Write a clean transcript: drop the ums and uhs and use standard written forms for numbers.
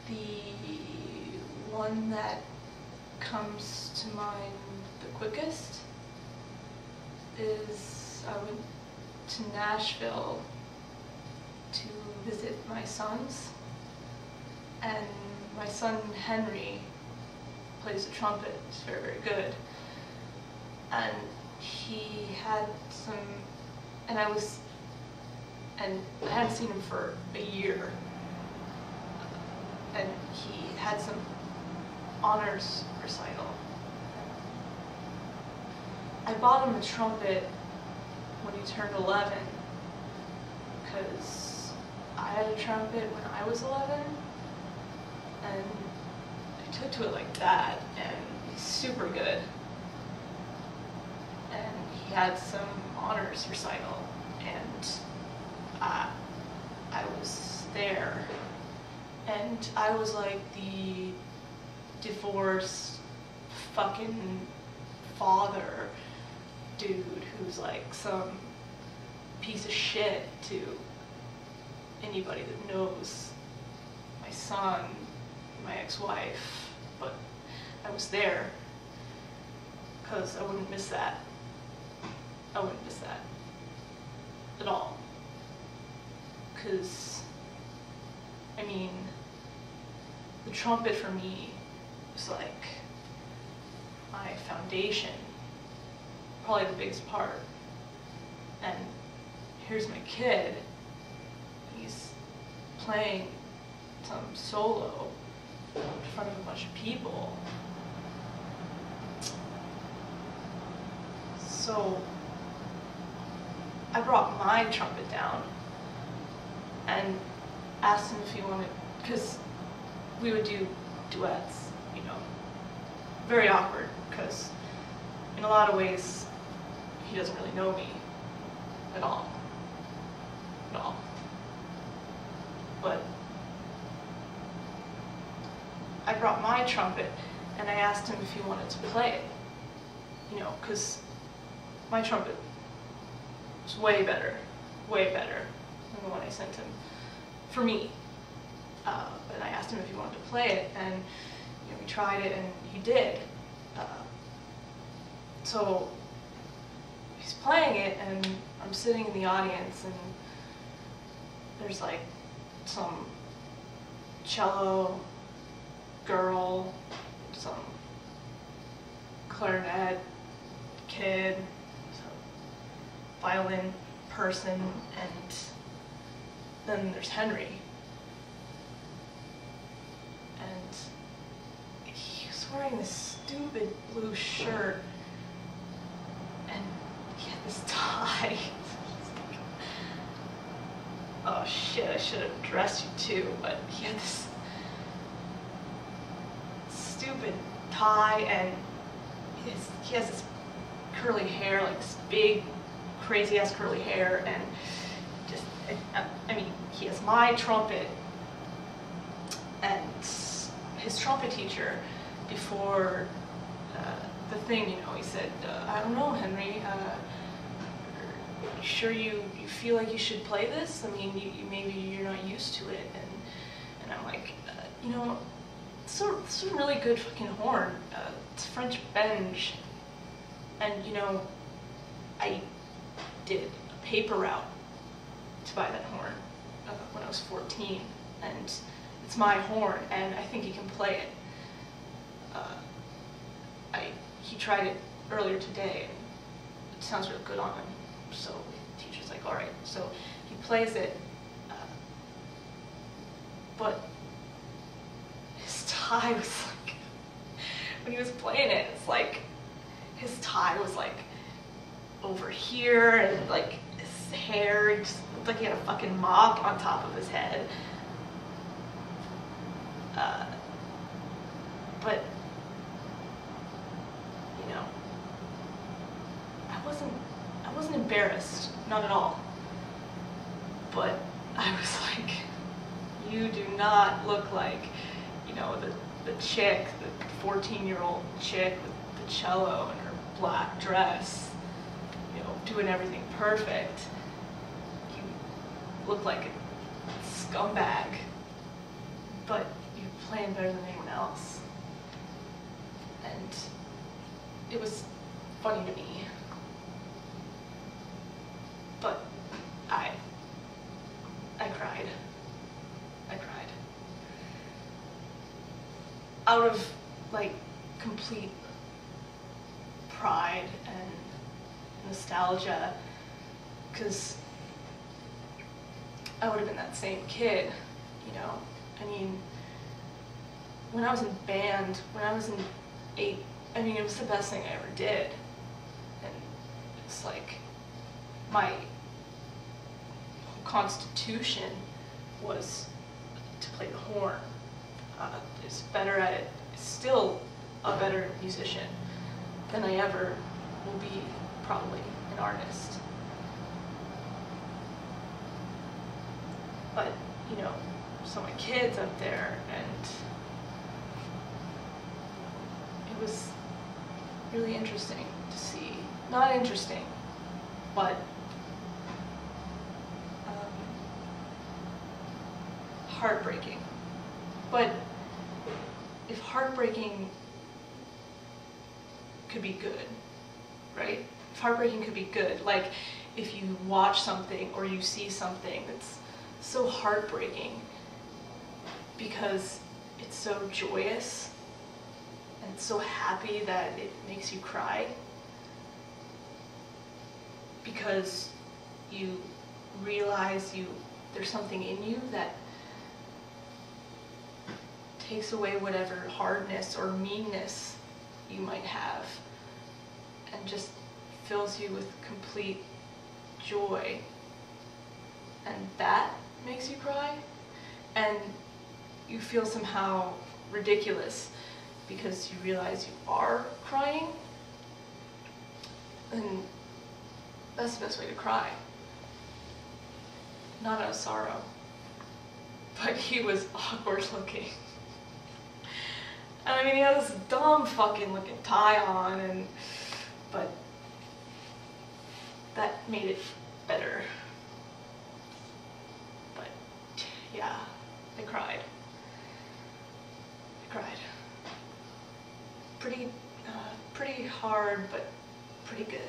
The one that comes to mind the quickest is I went to Nashville to visit my sons, and my son Henry plays the trumpet. He's very, very good, and he had some, and I hadn't seen him for a year, and he had some honors recital. I bought him a trumpet when he turned 11, because I had a trumpet when I was 11, and I took to it like that, and he's super good. And he had some honors recital, and I was there, and I was like the divorced fucking father dude who's like some piece of shit to anybody that knows my son, my ex-wife, but I was there because I wouldn't miss that. I wouldn't miss that at all. Because, I mean, the trumpet for me was like my foundation, probably the biggest part. And here's my kid, he's playing some solo in front of a bunch of people. So I brought my trumpet down and asked him if he wanted, because we would do duets, you know, very awkward, because in a lot of ways he doesn't really know me at all, but I brought my trumpet and I asked him if he wanted to play it, you know, because my trumpet was way better than the one I sent him for me. And I asked him if he wanted to play it, and you know, we tried it, and he did. So he's playing it, and I'm sitting in the audience, and there's like some cello girl, some clarinet kid, some violin person, and then there's Henry. And he was wearing this stupid blue shirt, and he had this tie. Oh shit, I should have dressed you too, but he had this stupid tie, and he has this curly hair, like this big, crazy ass curly hair, and just, I mean, he has my trumpet, and his trumpet teacher, before the thing, you know, he said, I don't know, Henry, you sure you feel like you should play this? I mean, maybe you're not used to it, and I'm like, you know, it's a really good fucking horn. It's French benge, and you know, I did a paper route to buy that horn when I was 14, and it's my horn, and I think he can play it. He tried it earlier today, and it sounds real good on him. So the teacher's like, all right. So he plays it, but his tie was like, when he was playing it, it's like his tie was like over here, and like his hair, it just looked like he had a fucking mop on top of his head. But you know, I wasn't embarrassed, not at all. But I was like, you do not look like, you know, the chick, the 14-year-old chick with the cello and her black dress, you know, doing everything perfect. You look like a scumbag, but you're playing better than anyone else. And it was funny to me. But I cried. I cried. Out of like complete pride and nostalgia, because I would have been that same kid, you know. I mean, when I was in band, when I was in 8th, I mean, it was the best thing I ever did. And it's like, my constitution was to play the horn. I was better at it, still a better musician than I ever will be, probably, an artist. But, you know, so my kid's up there, and it was really interesting to see. Not interesting, but heartbreaking. But if heartbreaking could be good, right? If heartbreaking could be good, like if you watch something or you see something that's so heartbreaking because it's so joyous and it's so happy that it makes you cry, because you realize there's something in you that takes away whatever hardness or meanness you might have and just fills you with complete joy, and that makes you cry, and you feel somehow ridiculous because you realize you are crying, and that's the best way to cry. Not out of sorrow, but he was awkward looking. I mean, he had this dumb fucking looking tie on, but that made it better. But yeah, I cried. I cried. Pretty hard, but pretty good.